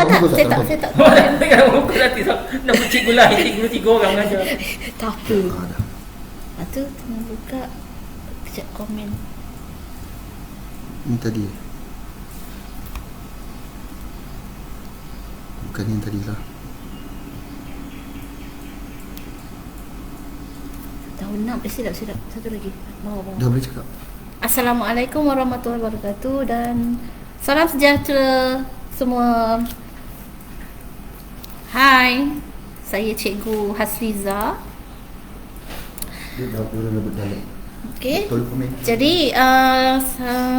Saya tak. Jangan buku nanti nak cikgu lain, cikgu 3 orang mengajar. Tak apa. Tu tengah buka kejap komen. Ini tadi. Bukan yang tadi lah. Tahun 6 silap satu lagi. Bawah. Dah boleh cakap. Assalamualaikum warahmatullahi wabarakatuh dan salam sejahtera semua. Hai, saya Cikgu Hasliza. Dia dah lebih dalam. Okey. Tolong komen. Jadi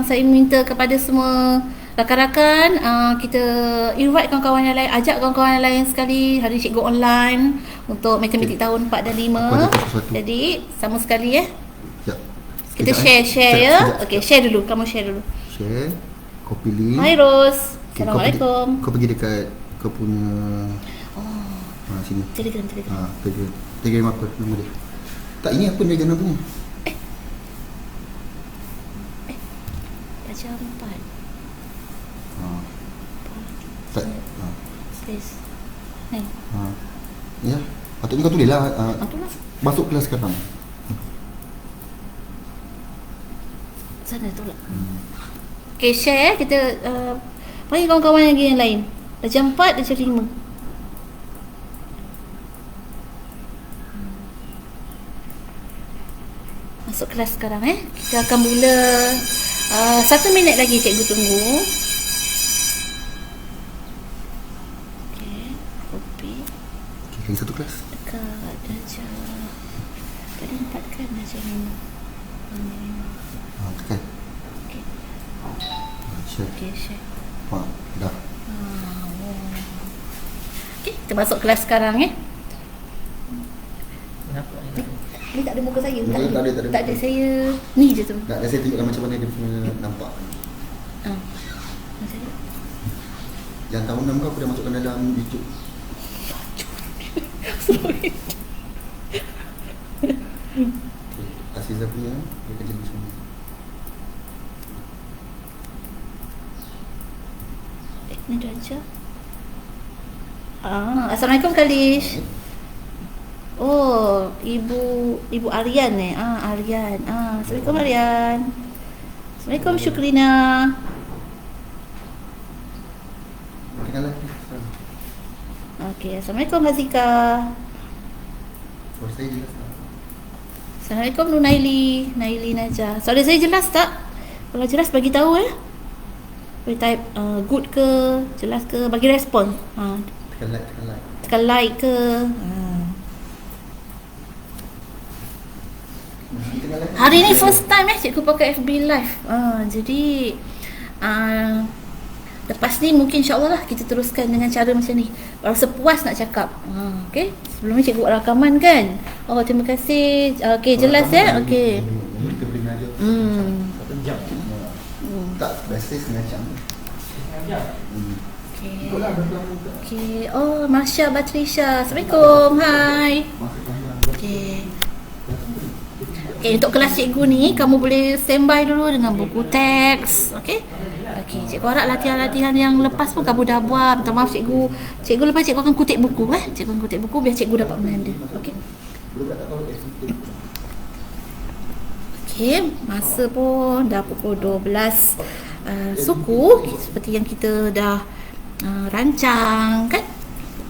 saya minta kepada semua rakan-rakan kita invite kawan-kawan yang lain, ajak kawan-kawan yang lain sekali hari cikgu online untuk matematik tahun 4 dan 5. Jadi sama sekali Ya. Kita share ya. Okey, share dulu. Kamu share dulu. Share. Copy link. Hai Ros. Okay, Assalamualaikum. Kau pergi dekat kau punya sini. Telegram. Telegram apa nama dia? Tak, ini apa dia nama punya? Baca 4. Tak. Space. Ni. Ya. Patutnya kau tulis lah. Itulah. Masuk kelas sekarang. Sana tu lah. Okay, share kita panggil kawan-kawan lagi yang lain. Dah jam 4, dah jam 5. Masuk kelas sekarang Kita akan mula 1 minit lagi cikgu tunggu. Okay, copy. Okay, lagi satu kelas. Dekat darjah tadi 4 kan darjah 5. Tekan. Okay. Share. Okay, share. Dah. Okay, kita masuk kelas sekarang Kenapa? Ni tak ada muka saya. Tak ada. Tak ada, saya ni je tu. Nak saya tunjukkan macam mana dia punya nampak. Macam ni. Yang tahun 6 kau aku dah masukkan dalam YouTube. Sorry. Aziza punya dia akan jadi semua. Ni dah aja. Assalamualaikum Kalish. Oh, Ibu Aryan Aryan. Assalamualaikum Aryan. Assalamualaikum Syukrina. Kenal lagi. Okey, Assalamualaikum Hazika. Suara saya jelas tak? Assalamualaikum Nunaili, Naili Najah. Suara saya jelas tak? Kalau jelas bagi tahu boleh type good ke, jelas ke, bagi respon. Tekan like. Tekan like ke. Hari ni first time cikgu pakai FB live. Jadi lepas ni mungkin insya-Allah lah kita teruskan dengan cara macam ni. Baru sepuas nak cakap. Okey. Sebelum ni cikgu buat rakaman kan. Oh, terima kasih. Okey, jelas Okey. Kita boleh mengajar. Satu jam. Tak, biasa setengah jam. Okey. Okey. Oh, Masya Batrisha. Assalamualaikum. Hai. Okey. Okay, untuk kelas cikgu ni kamu boleh standby dulu dengan buku teks. Okey. Okey, cikgu harap latihan-latihan yang lepas pun kamu dah buat. Minta maaf cikgu. Cikgu lepas cikgu akan kutip buku Cikgu akan kutip buku biar cikgu dapat menanda. Okey. Okey, masa pun dah pukul 12 suku seperti yang kita dah rancang kan.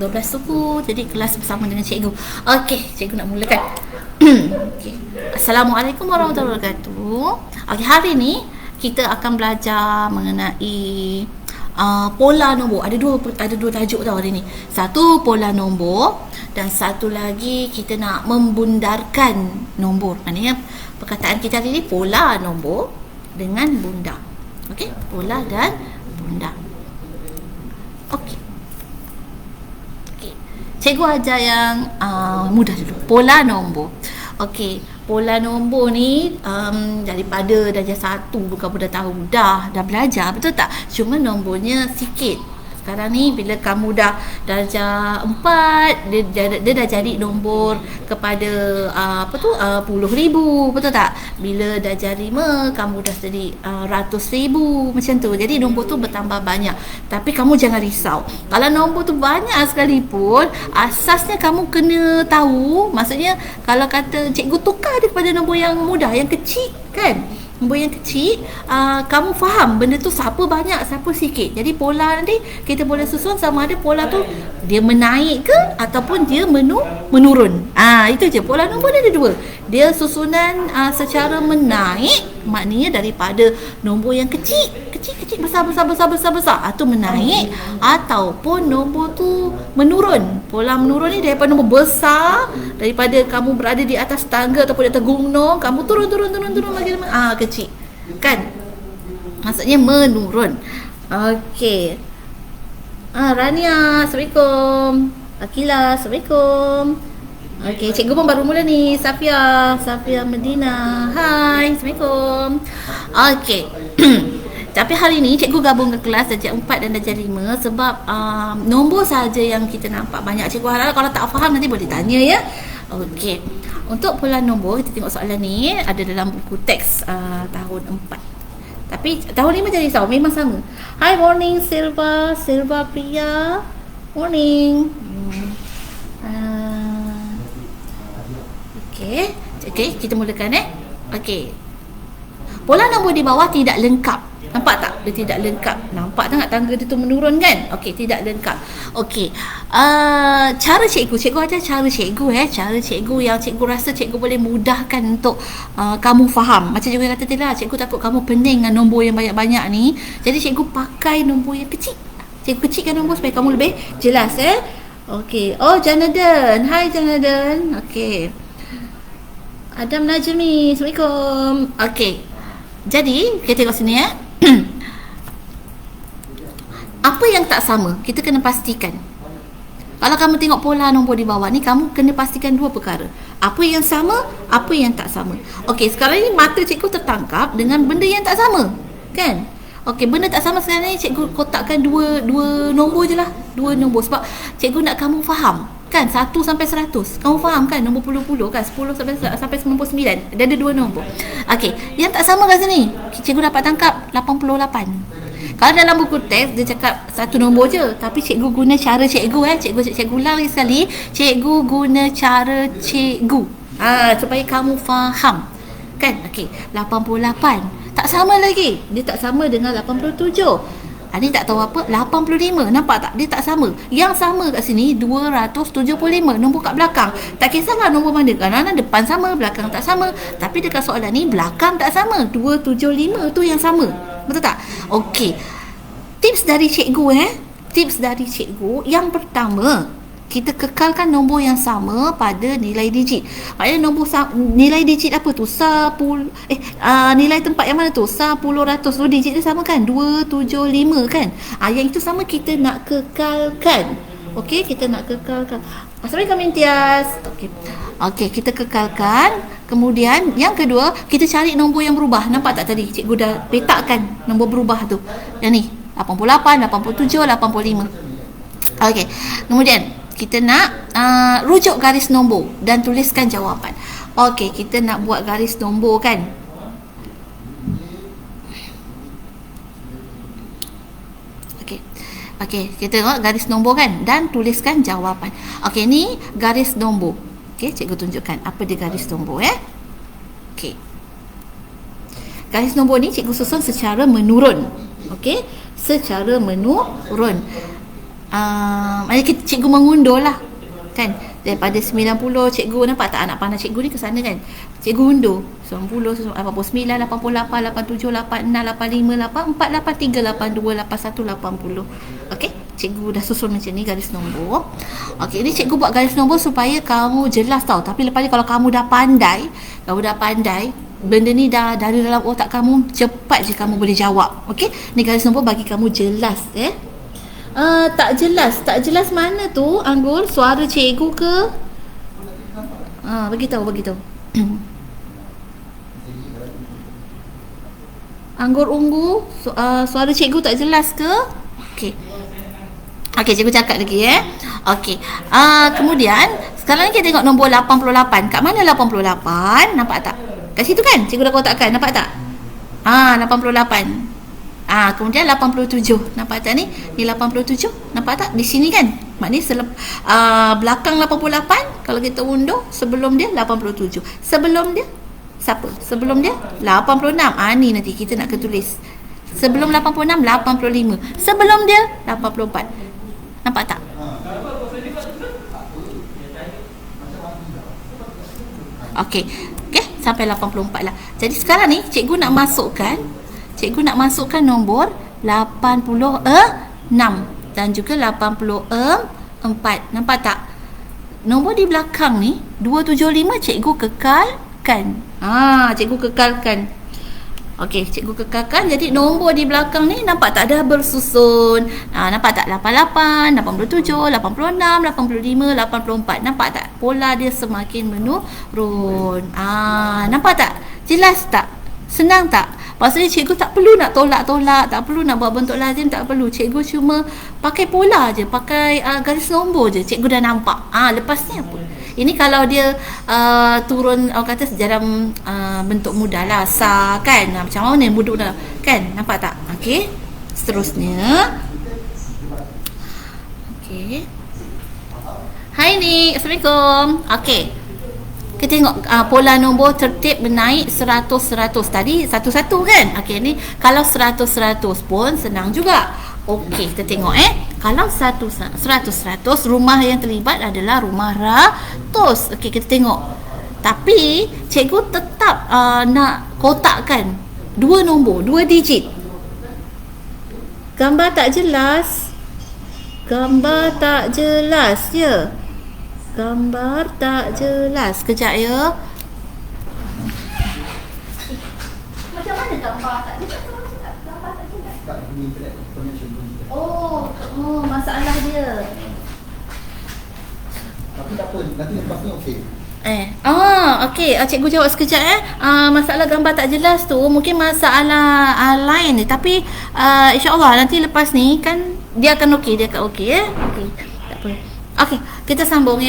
12 suku, jadi kelas bersama dengan cikgu. Okey, cikgu nak mulakan. Okay. Assalamualaikum warahmatullahi wabarakatuh. Okay, hari ni kita akan belajar mengenai pola nombor. Ada dua tajuk tau hari ni. Satu pola nombor dan satu lagi kita nak membundarkan nombor. Maknanya perkataan kita hari ni pola nombor dengan bundar. Okey, pola dan bundar. Okey. Cikgu ajar yang mudah dulu. Pola nombor. Okey, pola nombor ni daripada darjah 1 kamu dah tahu, dah belajar, betul tak? Cuma nombornya sikit. sekarang ni bila kamu dah darjah 4, dia dah jadi nombor kepada puluh ribu, betul tak? Bila darjah 5 kamu dah jadi ratus ribu, macam tu. Jadi nombor tu bertambah banyak. Tapi kamu jangan risau. Kalau nombor tu banyak sekalipun, asasnya kamu kena tahu, maksudnya kalau kata cikgu tukar dia kepada nombor yang mudah, yang kecil kan, nombor yang kecil, kamu faham benda tu siapa banyak siapa sikit. Jadi pola nanti kita boleh susun sama ada pola tu dia menaik ke ataupun dia menurun. Itu je, pola nombor dia ada dua. Dia susunan secara menaik, maknanya daripada nombor yang kecil besar tu menaik, ataupun nombor tu menurun. Pola menurun ni daripada nombor besar, daripada kamu berada di atas tangga ataupun di atas gunung, kamu turun lagi kecil kan, maksudnya menurun. Okey, Rania, Assalamualaikum. Akila, Assalamualaikum. Okey, cikgu pun baru mula ni. Safia Medina, hai, Assalamualaikum. Okey. Tapi hari ni cikgu gabungkan kelas darjah 4 dan darjah 5 sebab nombor saja yang kita nampak banyak. Cikgu harap kalau tak faham nanti boleh tanya ya. Okey. Untuk pola nombor, kita tengok soalan ni ada dalam buku teks tahun 4. Tapi tahun 5 jadi risau, memang sama. Hi, morning Silva Priya. Morning. Okey, kita mulakan Okey. Pola nombor di bawah tidak lengkap. Nampak tak? Dia tidak lengkap. Nampak tak tangga dia tu menurun kan? Okey, tidak lengkap. Okey. Cara cikgu ajar cara cikgu cara cikgu yang cikgu rasa cikgu boleh mudahkan untuk kamu faham. Macam cikgu kata tadi lah, cikgu takut kamu pening dengan nombor yang banyak-banyak ni. Jadi cikgu pakai nombor yang kecil. Cikgu kecilkan nombor supaya kamu lebih jelas Okey. Oh, Janaden. Hai Janaden. Okey. Adam Najmi, Assalamualaikum. Okey. Jadi, kita tengok sini apa yang tak sama, kita kena pastikan. Kalau kamu tengok pola nombor di bawah ni, kamu kena pastikan dua perkara. Apa yang sama, apa yang tak sama. Okey, sekarang ni mata cikgu tertangkap dengan benda yang tak sama, kan? Okey, benda tak sama sekarang ni cikgu kotakkan dua nombor je lah. Dua nombor sebab cikgu nak kamu faham. Kan 1 sampai 100. Kamu faham kan nombor puluh-puluh kan 10 sampai 99. Dia ada dua nombor. Okey, yang tak sama kat sini. Cikgu dapat tangkap 88. Kalau dalam buku teks dia cakap satu nombor je, tapi cikgu guna cara cikgu cikgu ulang lagi sekali. Cikgu guna cara cikgu. Supaya kamu faham. Kan? Okey, 88. Tak sama lagi. Dia tak sama dengan 87. Ni tak tahu apa, 85. Nampak tak? Dia tak sama. Yang sama kat sini 275. Nombor kat belakang. Tak kisahlah nombor mana. Kadang-kadang depan sama, belakang tak sama. Tapi dekat soalan ni belakang tak sama. 275 tu yang sama. Betul tak? Okey. Tips dari cikgu yang pertama, kita kekalkan nombor yang sama pada nilai digit. Maknanya nilai digit apa tu? Nilai tempat yang mana tu? 10, 100. Tu digit dia sama kan? 275 kan? Yang itu sama kita nak kekalkan. Okey, kita nak kekalkan. Assalamualaikum Intias. Okey, kita kekalkan. Kemudian yang kedua, kita cari nombor yang berubah. Nampak tak tadi? Cikgu dah letakkan nombor berubah tu. Yang ni, 88, 87, 85. Okey. Kemudian kita nak rujuk garis nombor dan tuliskan jawapan. Okey, kita nak buat garis nombor kan. Okey, kita tengok garis nombor kan dan tuliskan jawapan. Okey, ni garis nombor. Okey, cikgu tunjukkan apa dia garis nombor Okey. Garis nombor ni cikgu susun secara menurun. Okey, secara menurun. Maknanya cikgu mengundur lah kan, daripada 90 cikgu nampak tak anak panah cikgu ni ke sana kan, cikgu undur 90, 89, 88, 87, 86, 85, 84, 83, 82, 81, 80. Okey, cikgu dah susun macam ni garis nombor. Okey, ni cikgu buat garis nombor supaya kamu jelas tau. Tapi lepas ni kalau kamu dah pandai, benda ni dah dari dalam otak kamu, cepat je kamu boleh jawab. Okey, ni garis nombor bagi kamu jelas tak jelas mana tu Anggul, suara cikgu ke? Beritahu. Anggur ungu, suara cikgu tak jelas ke? Okey. Okey, cikgu cakap lagi Okey. Kemudian sekarang ni kita tengok nombor 88. Kat mana 88? Nampak tak? Kat situ kan? Cikgu dah kotakkan. Nampak tak? 88. Kemudian 87. Nampak tak ni? Ni 87. Nampak tak? Di sini kan? Maknanya belakang 88 kalau kita undur, sebelum dia 87. Sebelum dia siapa? Sebelum dia 86. Ni nanti kita nak ketulis. Sebelum 86 85. Sebelum dia 84. Nampak tak? Okey. Okey, sampai 84 lah. Jadi sekarang ni cikgu nak masukkan nombor 86 dan juga 84. Nampak tak? Nombor di belakang ni 275 cikgu kekalkan. Cikgu kekalkan. Okey, cikgu kekalkan. Jadi nombor di belakang ni nampak tak dah bersusun. Nampak tak? 88, 87, 86, 85, 84. Nampak tak? Pola dia semakin menurun. Nampak tak? Jelas tak? Senang tak? Maksudnya cikgu tak perlu nak tolak-tolak, tak perlu nak buat bentuk lazim, tak perlu. Cikgu cuma pakai pola je, pakai garis nombor je. Cikgu dah nampak. Lepas ni apa? Ini kalau dia turun, orang kata dalam bentuk mudah lah, sah kan. Macam mana mudah dah kan? Nampak tak? Okey. Seterusnya. Okey. Hai ni, Assalamualaikum. Okey. Kita tengok pola nombor tertib menaik 100-100. Tadi satu-satu kan? Okey, ni kalau 100-100 pun senang juga. Okey, kita tengok kalau 100-100 rumah yang terlibat adalah rumah ratus. Okey, kita tengok. Tapi cikgu tetap nak kotakkan dua nombor, dua digit. Gambar tak jelas. Gambar tak jelas ya. Gambar tak jelas. Kejap ya. Macam mana gambar tak jelas? Gambar tak jelas. Masalah dia. Tapi tak apa, nanti lepas ni okey. Okey, cikgu jawab sekejap masalah gambar tak jelas tu mungkin masalah lain ni, tapi insya-Allah nanti lepas ni kan dia akan okey, Okey, tak apa. Okey, kita sambung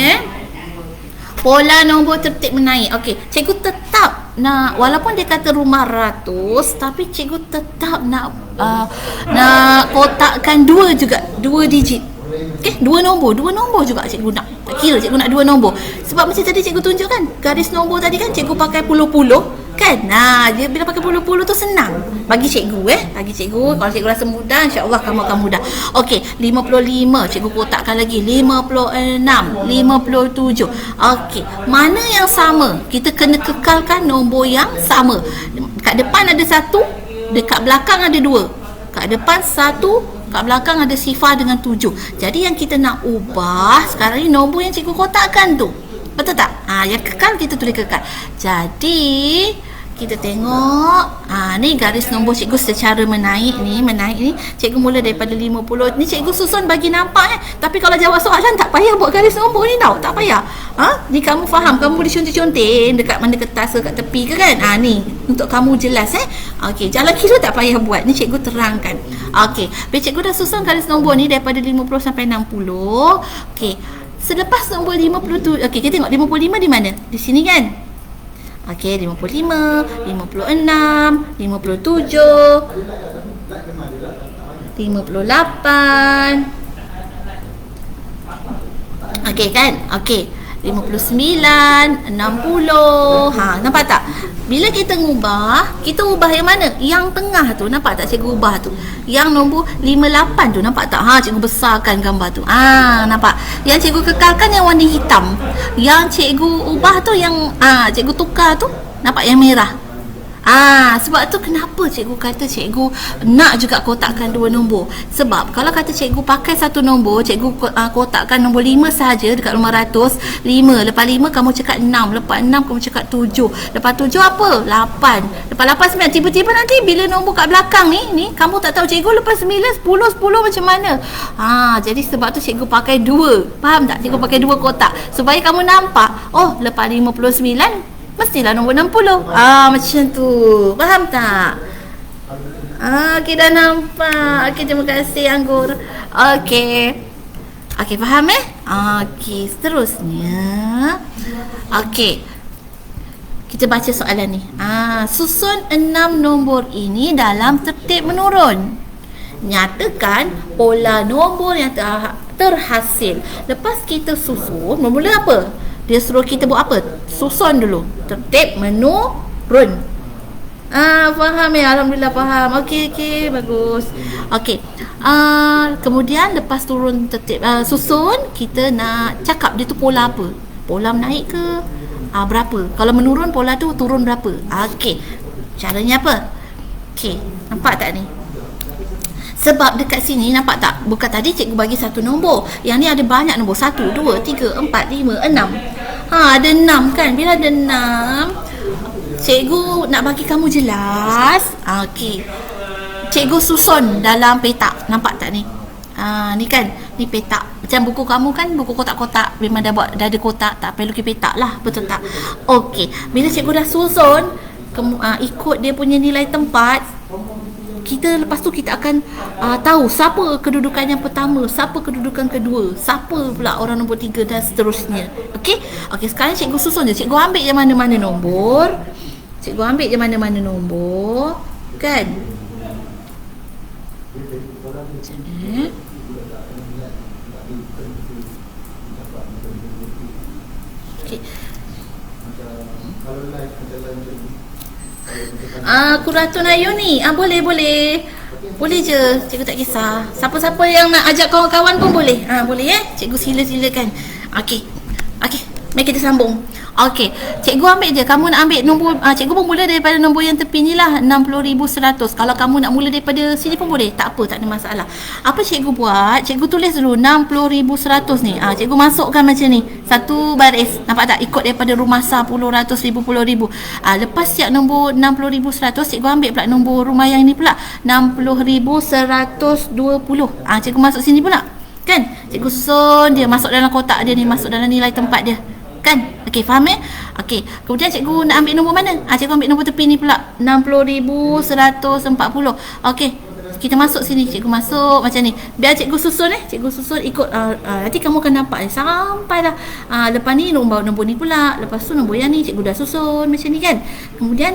Pola nombor tertib menaik. Okey, cikgu tetap nak, walaupun dia kata rumah ratus, tapi cikgu tetap nak kotakkan dua juga, dua digit. Okey, dua nombor juga cikgu nak. Tak kira cikgu nak dua nombor. Sebab macam tadi cikgu tunjukkan, garis nombor tadi kan cikgu pakai puluh-puluh kan. Dia bila pakai puluh-puluh tu senang bagi cikgu bagi cikgu. Kalau cikgu rasa mudah, insya-Allah kamu akan mudah. Okey, 55 cikgu kotakkan lagi, 56, 57. Okey, mana yang sama? Kita kena kekalkan nombor yang sama. Kat depan ada satu, dekat belakang ada dua. Kat depan satu, kat belakang ada sifar dengan 7. Jadi yang kita nak ubah sekarang ni nombor yang cikgu kotakkan tu. Betul tak? Yang kekal kita tulis kekal. Jadi kita tengok ni garis nombor cikgu secara menaik ni cikgu mula daripada 50. Ni cikgu susun bagi nampak tapi kalau jawab soalan tak payah buat garis nombor ni tau, tak payah. Ni kamu faham, kamu boleh contoh-contoh dekat mana kertas ke kat tepi ke kan. Ni untuk kamu jelas Okey, jalan kira tak payah buat, ni cikgu terangkan. Okey, bila cikgu dah susun garis nombor ni daripada 50 sampai 60. Okey, selepas nombor 50 tu, okey kita tengok 55 di mana? Di sini kan. Okey, 55, 56, 57, 58. Okey kan? Okey. 59, 60. Nampak tak? Bila kita ubah yang mana? Yang tengah tu. Nampak tak cikgu ubah tu? Yang nombor 58 tu. Nampak tak? Cikgu besarkan gambar tu. Nampak? Yang cikgu kekalkan yang warna hitam. Yang cikgu ubah tu yang cikgu tukar tu. Nampak yang merah? Sebab tu kenapa cikgu kata cikgu nak juga kotakkan dua nombor. Sebab kalau kata cikgu pakai satu nombor, cikgu kotakkan nombor 5 saja dekat rumah ratus. 5, lepas 5 kamu cakap 6, lepas 6 kamu cakap 7, lepas 7 apa? 8, lepas 8 9. Tiba-tiba nanti bila nombor kat belakang ni kamu tak tahu cikgu lepas 9 10 macam mana. Jadi sebab tu cikgu pakai dua. Faham tak? Cikgu pakai dua kotak supaya kamu nampak, lepas 59 mestilah nombor 60. Macam tu. Faham tak? Okey, dah nampak. Okey, terima kasih Anggur. Okey. Okey, faham Okey, seterusnya. Okey. Kita baca soalan ni. Susun 6 nombor ini dalam tertib menurun. Nyatakan pola nombor yang terhasil. Lepas kita susun, mula apa? Dia suruh kita buat apa? Susun dulu. Tertib menurun. Faham Alhamdulillah faham. Okey, bagus. Okey. Kemudian lepas turun tertib susun, kita nak cakap dia tu pola apa? Pola menaik ke? Berapa? Kalau menurun, pola tu turun berapa? Okey. Caranya apa? Okey, nampak tak ni? Sebab dekat sini nampak tak? Bukan tadi cikgu bagi satu nombor. Yang ni ada banyak nombor. 1, 2, 3, 4, 5, 6. Ada 6 kan? Bila ada 6, cikgu nak bagi kamu jelas. Okey. Cikgu susun dalam petak. Nampak tak ni? Ni kan, ni petak. Macam buku kamu kan, buku kotak-kotak memang dah ada kotak, tak perlu lukis petak lah, betul tak? Okey, bila cikgu dah susun ikut dia punya nilai tempat, kita lepas tu kita akan tahu siapa kedudukan yang pertama, siapa kedudukan kedua, siapa pula orang nombor 3 dan seterusnya. Okey, sekarang cikgu susun je. Cikgu ambil je mana-mana nombor. Kan? Macam ni. Kuratun Ayu ni boleh je, cikgu tak kisah. Siapa-siapa yang nak ajak kawan-kawan pun boleh. Boleh cikgu silakan. Okey, mari kita sambung. Okey, cikgu ambil je. Kamu nak ambil nombor, cikgu pun mula daripada nombor yang tepi ni lah, 60,100. Kalau kamu nak mula daripada sini pun boleh, tak apa, tak ada masalah. Apa cikgu buat? Cikgu tulis dulu 60,100 ni. Cikgu masukkan macam ni, satu baris. Nampak tak? Ikut daripada rumah sah, puluh, ratus, ribu, puluh ribu. Lepas siap nombor 60,100, cikgu ambil pula nombor rumah yang ni pula, 60,120. Cikgu masuk sini pula. Kan? Cikgu susun dia masuk dalam kotak dia ni, masuk dalam nilai tempat dia. Kan? Okey, faham Okey, kemudian cikgu nak ambil nombor mana? Cikgu ambil nombor tepi ni pula, 60,140. Okey, kita masuk sini, cikgu masuk macam ni. Biar cikgu susun cikgu susun ikut nanti kamu akan nampak sampai dah lepas ni nombor ni pula, lepas tu nombor yang ni cikgu dah susun macam ni kan. Kemudian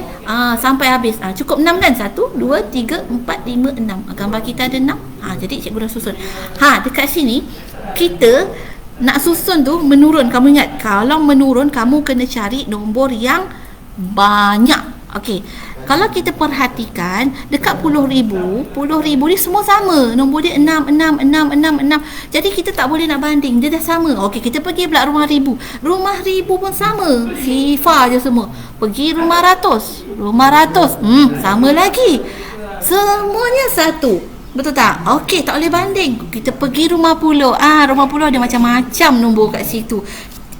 sampai habis. Cukup 6 kan? 1 2 3 4 5 6. Gambar kita ada 6. Jadi cikgu dah susun. Dekat sini kita nak susun tu menurun. Kamu ingat, kalau menurun kamu kena cari nombor yang banyak. Okey, kalau kita perhatikan dekat puluh ribu ni semua sama. Nombor dia 6, 6, 6, 6, 6. Jadi kita tak boleh nak banding, dia dah sama. Okey, kita pergi pula rumah ribu. Rumah ribu pun sama, sifar je semua. Pergi rumah ratus, sama lagi. Semuanya satu. Betul tak? Okey, tak boleh banding. Kita pergi rumah puluh. Rumah puluh ada macam-macam nombor kat situ.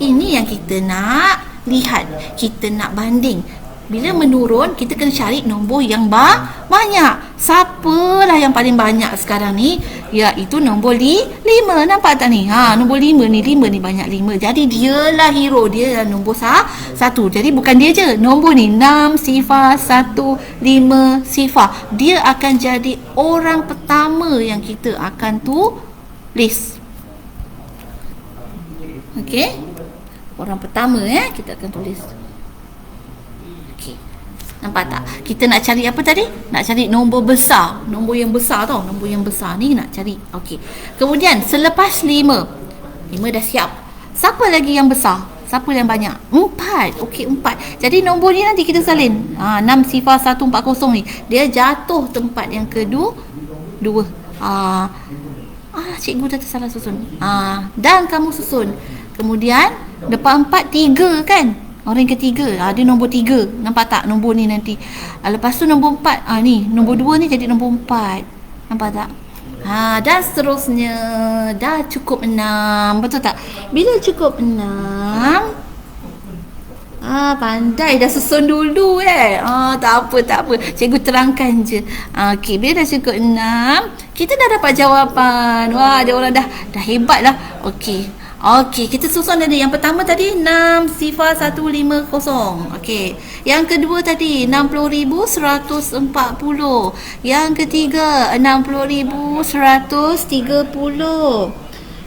Ini yang kita nak lihat. Kita nak banding. Bila menurun, kita kena cari nombor yang banyak. Siapalah yang paling banyak sekarang ni? Iaitu nombor 5. Nampak tak ni? Nombor 5 ni banyak 5. Jadi dialah hero. Dia nombor 1. Jadi bukan dia je. Nombor ni 6 sifar 1 5 sifar. Dia akan jadi orang pertama yang kita akan tulis. Okey? Orang pertama kita akan tulis. Nampak tak? Kita nak cari apa tadi? Nak cari nombor besar. Nombor yang besar tau. Nombor yang besar ni nak cari. Okey. Kemudian selepas 5 dah siap. Siapa lagi yang besar? Siapa yang banyak? 4. Okey, 4. Jadi nombor ni nanti kita salin. 6 sifar 140 ni. Dia jatuh tempat yang kedua. Cikgu dah tersalah susun. Dan kamu susun. Kemudian depan 4 3 kan? Orang yang ketiga, dia nombor 3. Nampak tak nombor ni nanti? Lepas tu nombor 4, ni nombor 2 ni jadi nombor 4. Nampak tak? Dan seterusnya. Dah cukup 6. Betul tak? Bila cukup 6, pandai dah susun dulu tak apa. Cikgu terangkan je. Okey, bila dah cukup 6, kita dah dapat jawapan. Wah, dia orang dah hebat lah. Okey, kita susun tadi. Yang pertama tadi 6 sifar 150. Okey. Yang kedua tadi 60,140. Yang ketiga 60,130.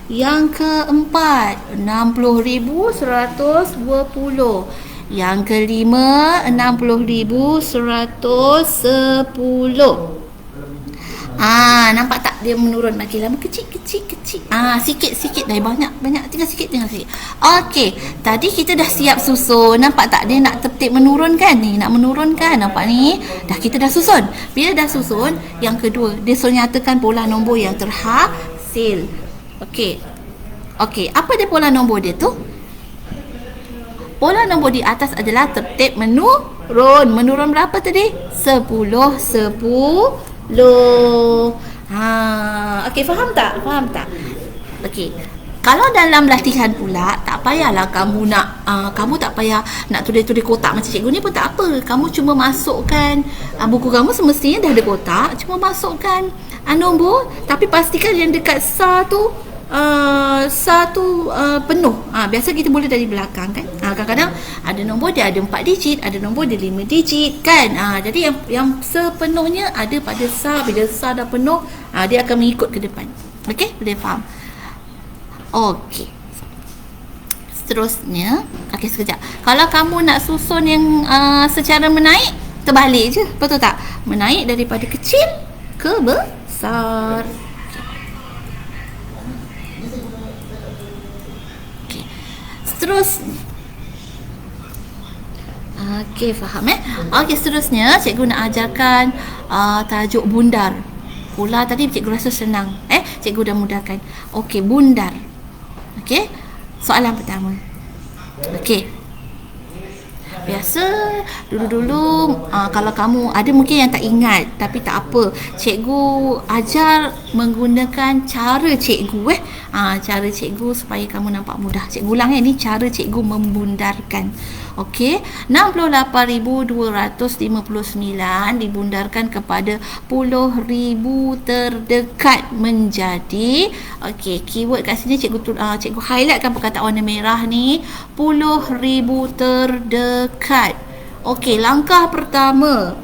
Yang keempat, 60,120. Yang kelima, 60,110. Nampak tak dia menurun makin lama, kecil. Sikit dah, banyak tinggal sikit. Okey, tadi kita dah siap susun. Nampak tak dia nak tertib menurun kan? Ni nak menurun kan? Nampak ni? Kita dah susun. Bila dah susun, yang kedua, dia suruh nyatakan pola nombor yang terhasil. Okey, apa dia pola nombor dia tu? Pola nombor di atas adalah tertib menurun. Menurun berapa tadi? 10. Okey, faham tak? Okey. Kalau dalam latihan pula, tak payahlah kamu tak payah nak tulis-tulis kotak macam cikgu ni pun tak apa. Kamu cuma masukkan buku kamu semestinya dah ada kotak, cuma masukkan nombor, tapi pastikan yang dekat sar tu penuh. Biasa kita boleh dari belakang kan. Kadang-kadang ada nombor dia ada 4 digit, ada nombor dia 5 digit kan. Jadi yang sepenuhnya ada pada sar. Bila sar dah penuh, dia akan mengikut ke depan. Okey, boleh faham? Okey. Seterusnya, sekejap. Kalau kamu nak susun yang secara menaik, terbalik je, betul tak? Menaik daripada kecil ke besar. Seterusnya. Okey, faham Okey, seterusnya cikgu nak ajarkan tajuk bundar. Pula tadi cikgu rasa senang. Cikgu dah mudahkan. Okey, bundar. Okey. Soalan pertama. Okey. Biasa dulu-dulu kalau kamu ada mungkin yang tak ingat, tapi tak apa. Cikgu ajar menggunakan cara cikgu cara cikgu supaya kamu nampak mudah. Cikgu ulang ni cara cikgu membundarkan. Okey, 68,259 dibundarkan kepada puluh ribu terdekat menjadi, okey, keyword kat sini cikgu highlightkan perkataan warna merah ni, puluh ribu terdekat. Okey, langkah pertama,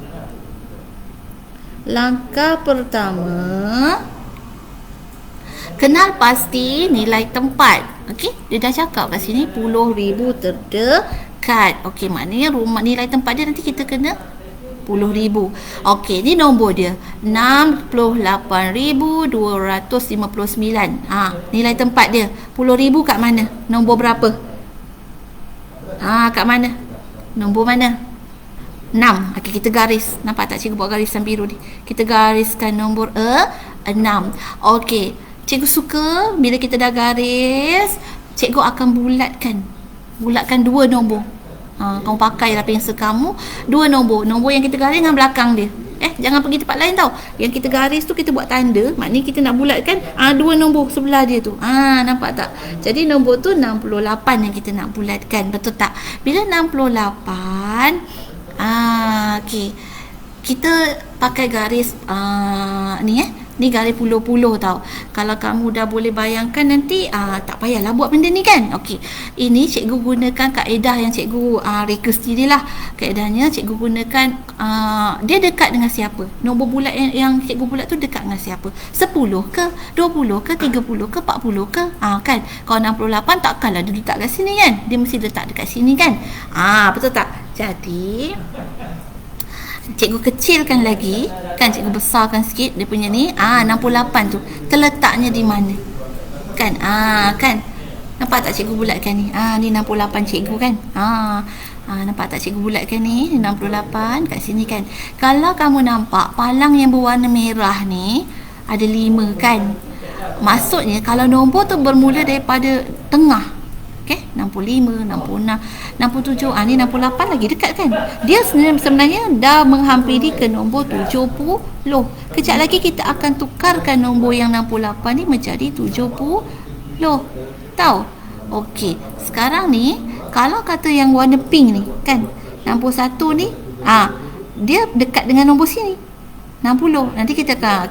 kenal pasti nilai tempat. Okey, dia dah cakap kat sini 10,000 terdekat. Okey, maknanya rumah nilai tempat dia nanti kita kena 10,000. Okey, ni nombor dia 68,259. Nilai tempat dia 10,000 kat mana? Nombor berapa? Kat mana? Nombor mana? 6. Okey, kita garis. Nampak tak cikgu buat garisan biru ni? Kita gariskan nombor 6. Okey, cikgu suka bila kita dah garis, cikgu akan bulatkan 2 nombor. Kamu pakailah pensel kamu 2 nombor. Nombor yang kita garis dengan belakang dia. Jangan pergi tempat lain tau. Yang kita garis tu kita buat tanda, maknanya kita nak bulatkan 2 nombor sebelah dia tu. Nampak tak? Jadi nombor tu 68 yang kita nak bulatkan. Betul tak? Bila 68, okey, kita pakai garis ni garis puluh-puluh tau. Kalau kamu dah boleh bayangkan nanti tak payahlah buat benda ni kan. Okey, ini cikgu gunakan kaedah yang cikgu reka sendiri lah. Kaedahnya cikgu gunakan dia dekat dengan siapa, nombor bulat yang cikgu bulat tu dekat dengan siapa, 10 ke 20 ke 30 ke 40 ke kan. Kalau 68 takkanlah dia letak kat sini kan, dia mesti letak dekat sini kan. Betul tak? Jadi cikgu kecilkan lagi kan, cikgu besarkan sikit dia punya ni. 68 tu terletaknya di mana kan? Kan nampak tak cikgu bulatkan ni? Ni 68 cikgu kan. Nampak tak cikgu bulatkan ni 68 kat sini kan. Kalau kamu nampak palang yang berwarna merah ni ada 5 kan, maksudnya kalau nombor tu bermula daripada tengah, okey, 65, 66, 67, ni 68 lagi dekat kan. Dia sebenarnya dah menghampiri ke nombor 70. Kejap lagi kita akan tukarkan nombor yang 68 ni menjadi 70. Tahu? Okey, sekarang ni kalau kata yang warna pink ni kan, 61 ni dia dekat dengan nombor sini 60. Nanti kita akan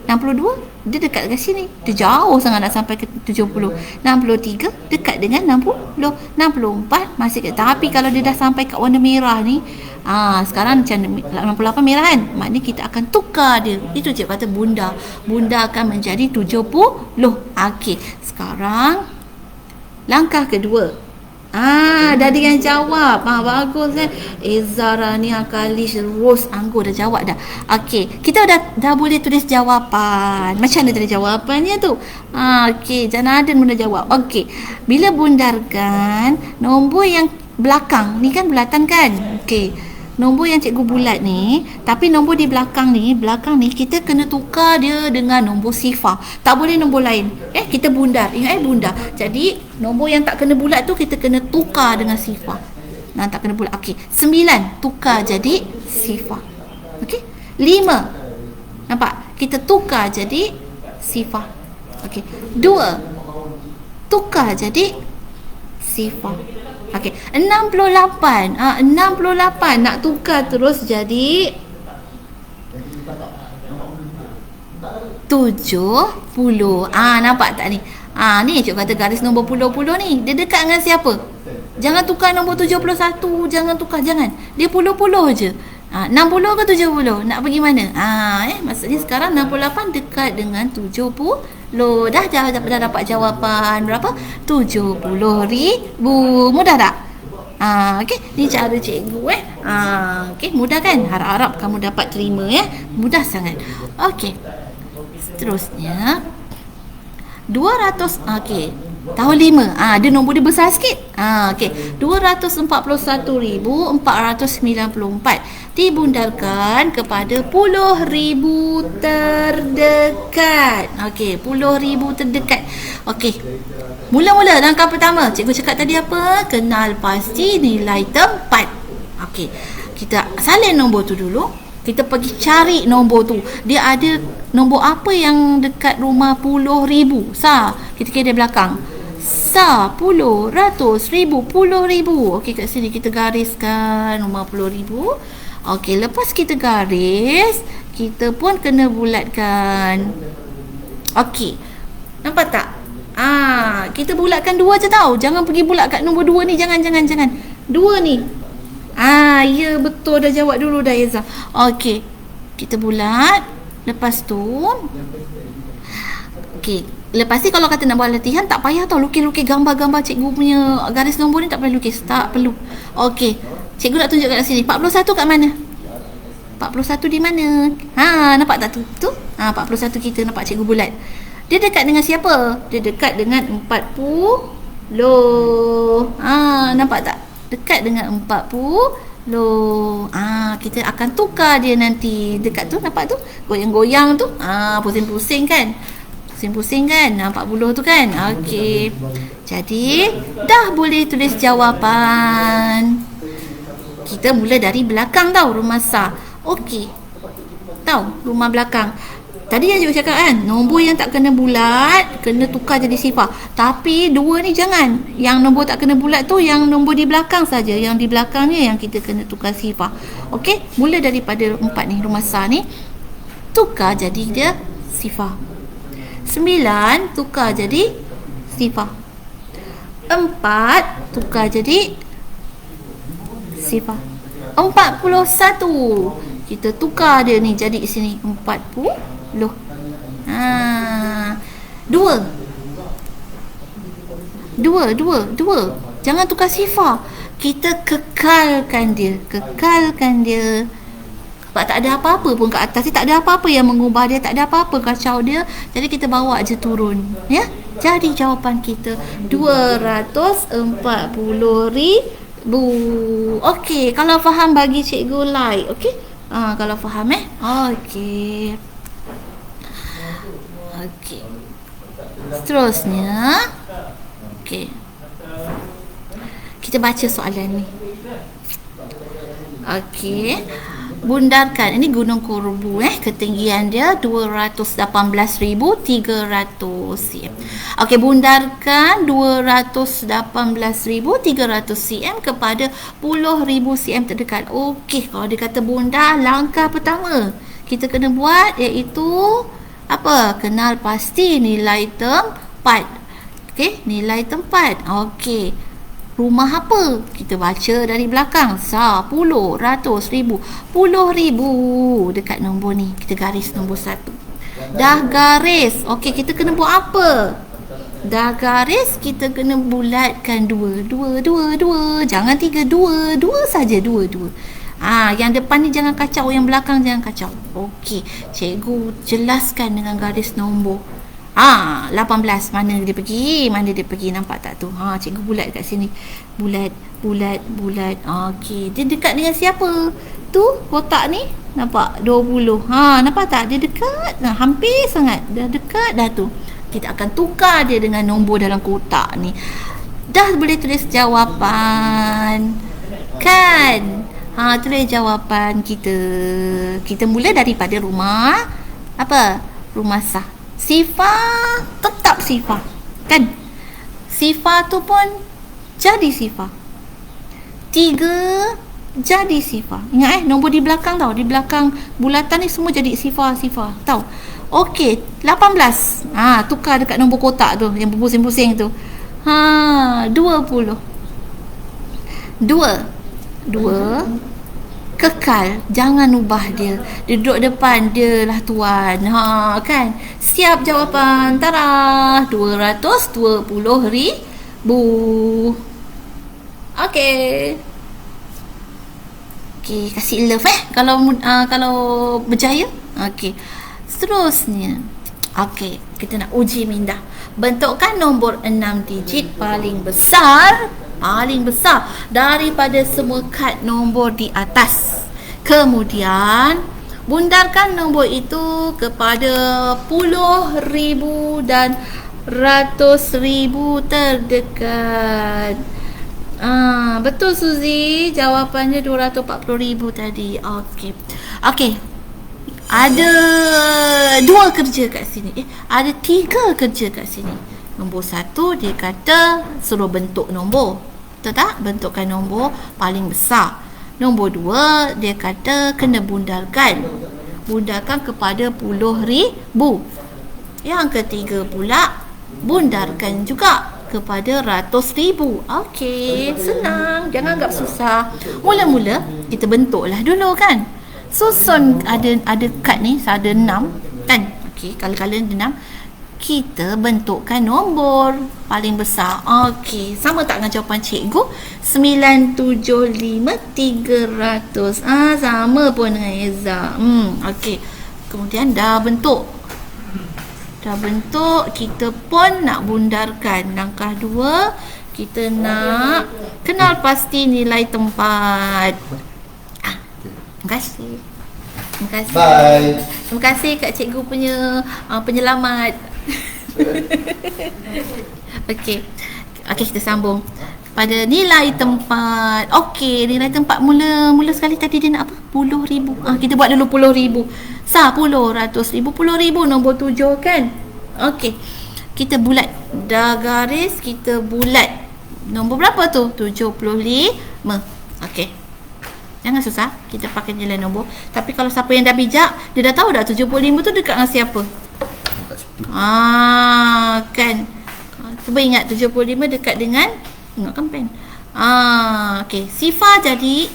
62, Dia dekat dengan sini. Dia jauh sangat nak sampai ke 70. 63 dekat dengan 60. 64 masih dekat. Tapi kalau dia dah sampai kat warna merah ni, sekarang macam 68 merah kan, maknanya kita akan tukar dia. Itu cikgu kata bunda. Bunda akan menjadi 70. Okey, sekarang langkah kedua. Dah dengan jawab. Bagus kan. Izara ni Akalish Rose Anggur dah jawab dah. Okey, kita dah boleh tulis jawapan. Macam mana tulis jawapannya tu? Okey, Janaden bunda jawab. Okey, bila bundarkan nombor yang belakang ni kan bulatan kan. Okey, nombor yang cikgu bulat ni, tapi nombor di belakang ni kita kena tukar dia dengan nombor sifar. Tak boleh nombor lain. Kita bundar. Ingat bundar. Jadi nombor yang tak kena bulat tu kita kena tukar dengan sifar. Tak kena bulat. Okey, 9 tukar jadi sifar. Okey, 5 nampak? Kita tukar jadi sifar. Okey, 2 tukar jadi sifar. Okey, 68. 68 nak tukar terus jadi 70. Nampak tak ni? Ni cikgu kata garis nombor puluh-puluh ni. Dia dekat dengan siapa? Jangan tukar nombor 71. Jangan tukar, jangan. Dia puluh-puluh je. 60 ke 70? Nak pergi mana? Maksudnya sekarang 68 dekat dengan 70. Dah dapat jawapan berapa? 70,000. Mudah tak? Okey, ni cara cikgu okey, mudah kan? Harap-harap kamu dapat terima ya. Mudah sangat. Okey. Seterusnya 200. Okey. Tahun 5. Dia nombor dia besar sikit. Okey. 241,494 dibundarkan kepada 10,000 terdekat. Okey, 10,000 terdekat. Okey. Mula-mula langkah pertama, cikgu cakap tadi apa? Kenal pasti nilai tempat. Okey. Kita salin nombor tu dulu. Kita pergi cari nombor tu. Dia ada nombor apa yang dekat rumah 10,000? Kita kira di belakang. 10, ratus, ribu, 10,000. Okey, kat sini kita gariskan rumah 10,000. Okey, lepas kita garis, kita pun kena bulatkan. Okey. Nampak tak? Kita bulatkan 2 je tau. Jangan pergi bulat kat nombor 2 ni. Jangan. 2 ni. Ya betul, dah jawab dulu dah Yeza. Okey. Kita bulat. Lepas tu okey, lepas ni kalau kata nak buat latihan tak payah tau lukis-lukis gambar-gambar cikgu punya garis nombor ni, tak payah lukis. Tak perlu. Okey. Cikgu nak tunjuk kat sini. 41 kat mana? 41 di mana? Nampak tak tu? 41 kita nampak cikgu bulat. Dia dekat dengan siapa? Dia dekat dengan 40. Nampak tak? Dekat dengan 40. Kita akan tukar dia nanti. Dekat tu, nampak tu? Goyang-goyang tu. Pusing-pusing kan? 40 tu kan? Okey. Jadi, dah boleh tulis jawapan. Kita mula dari belakang tau, rumah Sa. Okey. Tahu, rumah belakang. Tadi yang cikgu cakap kan, nombor yang tak kena bulat kena tukar jadi sifar. Tapi 2 ni jangan. Yang nombor tak kena bulat tu yang nombor di belakang saja. Yang di belakangnya yang kita kena tukar sifar. Okey, mula daripada 4 ni, rumah Sa ni. Tukar jadi dia sifar. 9 tukar jadi sifar. 4 tukar jadi sifar. 41 kita tukar dia ni jadi sini 40. 2 jangan tukar sifar, kita kekalkan dia. Sebab tak ada apa-apa pun kat atas ni, tak ada apa-apa yang mengubah dia, tak ada apa-apa kacau dia. Jadi kita bawa je turun ya. Jadi jawapan kita 240,000. Okey, kalau faham bagi cikgu like. Okey, kalau faham okey. Okey. Seterusnya okey, kita baca soalan ni. Okey, bundarkan. Ini Gunung Korbu ketinggian dia 218,300 cm. Okey, bundarkan 218,300 cm kepada 10,000 cm terdekat. Okey, kalau dia kata bundar, langkah pertama kita kena buat iaitu Apa? Kenal pasti nilai tempat. Okey, nilai tempat. Okey. Rumah apa? Kita baca dari belakang. 10, ratus, ribu. Puluh ribu. Dekat nombor ni. Kita garis nombor 1. Dah garis. Okey, kita kena buat apa? Dah garis, kita kena bulatkan 2. 2, 2, 2. Jangan 3, 2. 2 saja, 2, 2. Yang depan ni jangan kacau, yang belakang jangan kacau. Okey, cikgu jelaskan dengan garis nombor. 18 mana dia pergi? Mana dia pergi? Nampak tak tu? Cikgu bulat kat sini. Bulat. Okey, dia dekat dengan siapa? Tu kotak ni nampak 20. Nampak tak? Dia dekat. Hampir sangat. Dah dekat dah tu. Kita akan tukar dia dengan nombor dalam kotak ni. Dah boleh tulis jawapan. Kan? Tulis jawapan kita. Kita mula daripada rumah apa? Rumah sah. Sifar tetap sifar. Kan? Sifar tu pun jadi sifar. 3 jadi sifar. Ingat nombor di belakang tau. Di belakang bulatan ni semua jadi sifar. Tahu? Okey, 18. Tukar dekat nombor kotak tu yang berpusing-pusing tu. 20. 2 kekal, jangan ubah dia. Dia duduk depan, dia lah tuan. Kan? Siap jawapan. Tara, 220,000. Okey. Okey, kasih love kalau berjaya. Okey. Seterusnya. Okey, kita nak uji minda. Bentukkan nombor 6 digit paling besar daripada semua kad nombor di atas. Kemudian bundarkan nombor itu kepada puluh ribu dan ratus ribu terdekat. Betul Suzy, jawapannya 240,000 tadi. Okey. Ada 2 kerja kat sini. Ada 3 kerja kat sini. Nombor 1 dia kata suruh bentuk nombor. Betul tak? Bentukkan nombor paling besar. Nombor 2 dia kata kena bundarkan kepada puluh ribu. Yang ketiga pula bundarkan juga kepada ratus ribu. Okey, senang. Jangan anggap susah. Mula-mula kita bentuklah dulu kan. Susun ada kad ni, ada 6 kan. Okey, kala-kala ada 6. Kita bentukkan nombor paling besar. Okey, sama tak dengan jawapan cikgu? 975,300. Sama pun dengan Eza. Okey. Kemudian dah bentuk, kita pun nak bundarkan. Langkah 2, kita nak kenal pasti nilai tempat. Terima kasih. Bye. Terima kasih kat cikgu punya penyelamat. Okey, kita sambung pada nilai tempat. Okey, nilai tempat mula sekali tadi dia nak apa? 10,000. Kita buat dulu 10,000. 10, ratus ribu, 10,000 nombor 7 kan. Okey, kita bulat. Dah garis, kita bulat. Nombor berapa tu? 75. Okey, jangan susah, kita pakai nilai nombor. Tapi kalau siapa yang dah bijak, dia dah tahu dah 75 tu dekat dengan siapa. Kan. Cuba ingat 75 dekat dengan, ingatkan pen. Okey, sifar jadi.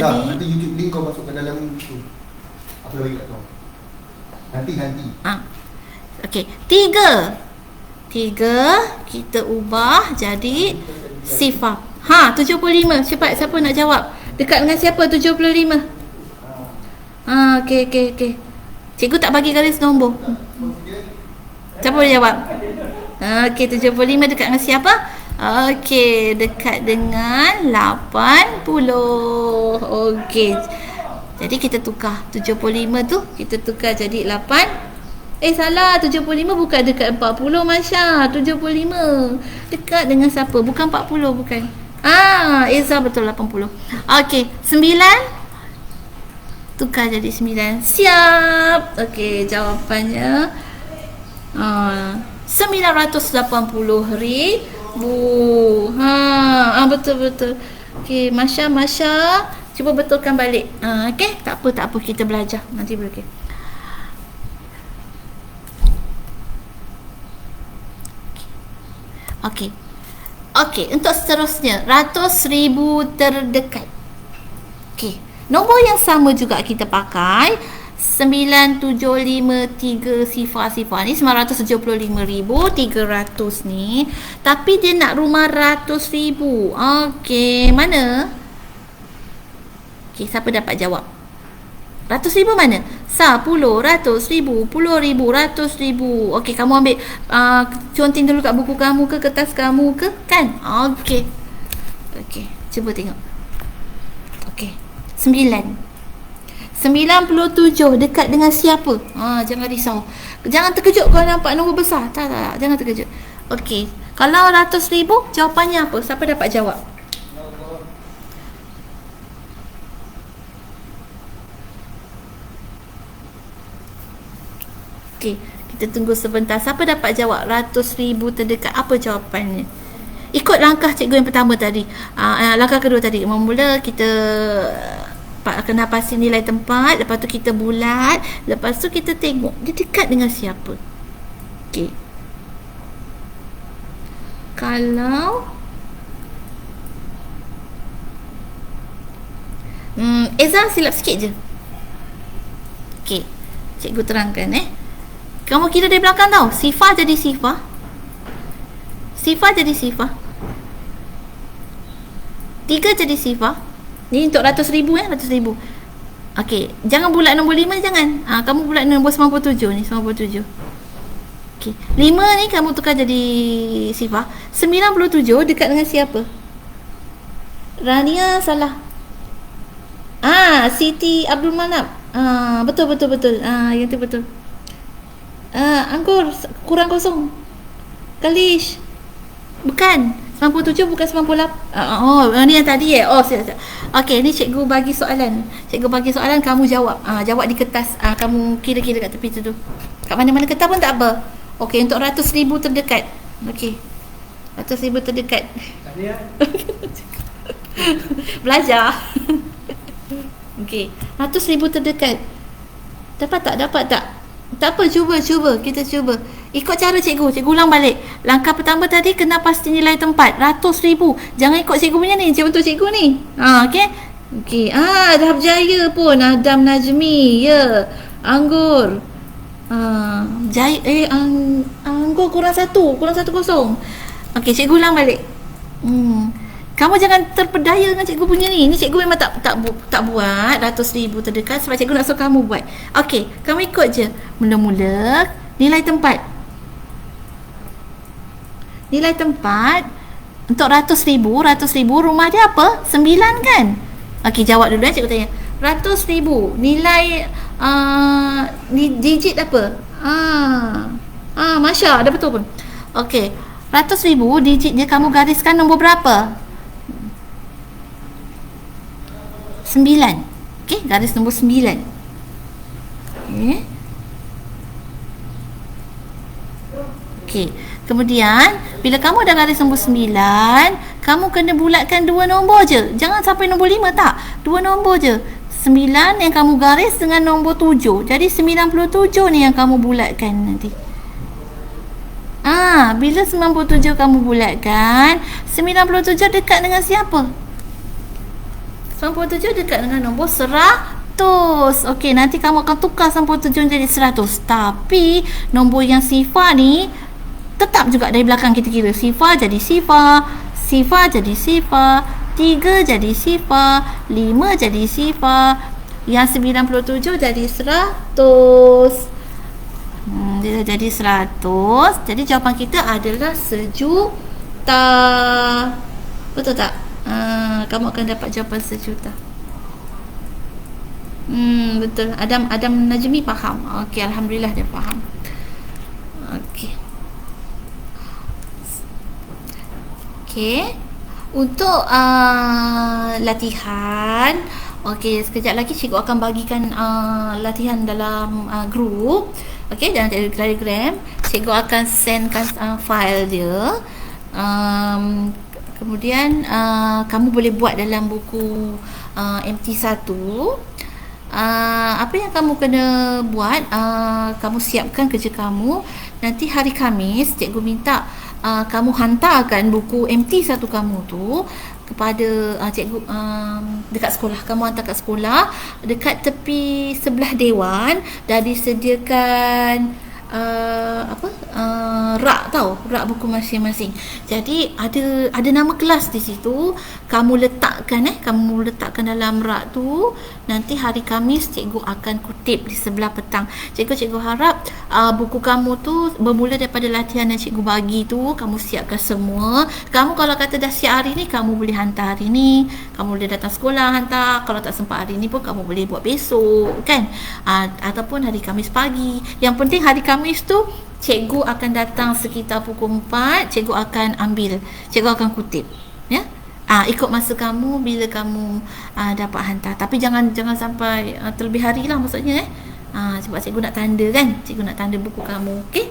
Dah, nanti YouTube link kau masukkan dalam tu. Apa lagi kat kau? Nanti. Okey, 3 kita ubah jadi sifar. 75. Cepat, siapa nak jawab? Dekat dengan siapa 75? Okey. Cikgu tak bagi garis nombor. Siapa boleh jawab? Okey, 75 dekat dengan siapa? Okey, dekat dengan 80. Okey. Jadi kita tukar 75 tu, kita tukar jadi 8. Salah, 75 bukan dekat 40 Masya. 75 dekat dengan siapa? Bukan 40, bukan. Eza betul 80. Okey, 9 tukar jadi 9. Siap. Okey, jawapannya 980,000. Betul. Okey, Masya. Cuba betulkan balik. Okey, tak apa kita belajar. Nanti boleh. Okey. Okey, untuk seterusnya, ratus ribu terdekat. Okey. Nombor yang sama juga kita pakai 9753 sifar-sifar ni 975,300 ni, tapi dia nak rumah ratus ribu. Okey, mana? Okey, siapa dapat jawab? Ratus ribu mana? 10, ratus ribu, puluh ribu, ratus ribu. Okey, kamu ambil conting dulu kat buku kamu ke, kertas kamu ke, kan? Okey. Okey, cuba tengok. Okey, 97 dekat dengan siapa? Jangan risau. Jangan terkejut kalau nampak nombor besar. Tak, jangan terkejut. Okey, kalau ratus ribu, jawapannya apa? Siapa dapat jawab? Okey, kita tunggu sebentar. Siapa dapat jawab ratus ribu terdekat? Apa jawapannya? Ikut langkah cikgu yang pertama tadi. Langkah kedua tadi. Mula kita kena pasti nilai tempat. Lepas tu kita bulat. Lepas tu kita tengok dia dekat dengan siapa. Okey. Kalau Ezra silap sikit je. Okey, cikgu terangkan kamu kira dari belakang tau. Sifar jadi sifar. Sifar jadi sifar. 3 jadi sifar. Ni untuk ratus ribu ratus ribu. Okey, jangan bulat nombor 5, jangan. Kamu bulat nombor 97 ni, 97. Okey, 5 ni kamu tukar jadi sifar. 97 dekat dengan siapa? Rania salah. Siti Abdul Manap. Betul. Yang tu betul. Anggur kurang kosong. Kalish. Bukan 97, bukan 98. Ni yang tadi siap. Okey, ni cikgu bagi soalan. Kamu jawab. Jawab di kertas. Kamu kira-kira kat tepi tu. Kat mana-mana kertas pun tak apa. Okey, untuk ratus ribu terdekat. Okey, ratus ribu terdekat. Belajar. Okey, ratus ribu terdekat. Dapat tak? Tak apa, cuba. Kita cuba. Ikut cara cikgu ulang balik. Langkah pertama tadi kena pasti nilai tempat. Ratus ribu. Jangan ikut cikgu punya ni. Untuk cikgu ni. Okey. Dah berjaya pun. Adam Najmi. Ya. Anggur. Anggur kurang satu kosong. Okey, cikgu ulang balik. Kamu jangan terpedaya dengan cikgu punya ni. Ni cikgu memang tak buat ratus ribu terdekat sebab cikgu nak suruh kamu buat. Okey, kamu ikut je. Mula-mula nilai tempat untuk ratus ribu rumah dia apa? 9 kan? Okey, jawab dulu cikgu tanya. Ratus ribu nilai digit apa? Masya, dah betul pun. Okey, ratus ribu digit dia kamu gariskan nombor berapa? 9. Okey, garis nombor 9. Okey. Kemudian bila kamu dah garis nombor 9, kamu kena bulatkan 2 nombor je. Jangan sampai nombor 5 tak. 2 nombor je. 9 yang kamu garis dengan nombor 7. Jadi 97 ni yang kamu bulatkan nanti. Bila 97 kamu bulatkan, 97 dekat dengan siapa? 97 dekat dengan nombor 100. Okey, nanti kamu akan tukar 97 jadi 100. Tapi nombor yang sifar ni tetap juga dari belakang kita kira. Sifar jadi sifar, sifar jadi sifar, 3 jadi sifar, 5 jadi sifar, yang 97 jadi 100. Dia jadi 100. Jadi jawapan kita adalah sejuta. Betul tak? Kamu akan dapat jawapan sejuta. Betul. Adam Najmi faham. Okey, alhamdulillah dia faham. Okey. Untuk latihan, okey, sekejap lagi cikgu akan bagikan latihan dalam grup. Okey, dalam Telegram cikgu akan sendkan file dia. Kemudian kamu boleh buat dalam buku MT1. Apa yang kamu kena buat, kamu siapkan kerja kamu. Nanti hari Khamis cikgu minta kamu hantarkan buku MT satu kamu tu kepada cikgu dekat sekolah. Kamu hantar kat sekolah, dekat tepi sebelah dewan dah disediakan rak tau, rak buku masing-masing. Jadi ada nama kelas di situ. Kamu letakkan dalam rak tu. Nanti hari Khamis cikgu akan kutip di sebelah petang. Cikgu harap buku kamu tu bermula daripada latihan yang cikgu bagi tu, kamu siapkan semua. Kamu kalau kata dah siap hari ni, kamu boleh hantar hari ni. Kamu boleh datang sekolah hantar. Kalau tak sempat hari ni pun kamu boleh buat besok, kan? Ataupun hari Khamis pagi. Yang penting hari Khamis tu cikgu akan datang sekitar pukul 4. Cikgu akan ambil, cikgu akan kutip, ya. Ikut masa kamu bila kamu dapat hantar. Tapi jangan sampai terlebih hari lah maksudnya, sebab cikgu nak tanda kan. Cikgu nak tanda buku kamu. Okey.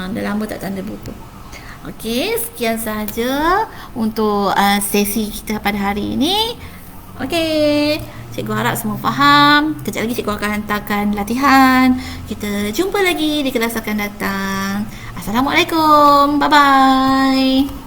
Dah lama tak tanda buku. Okey, sekian sahaja untuk sesi kita pada hari ini. Okey, cikgu harap semua faham. Kejap lagi cikgu akan hantarkan latihan. Kita jumpa lagi di kelas akan datang. Assalamualaikum. Bye-bye.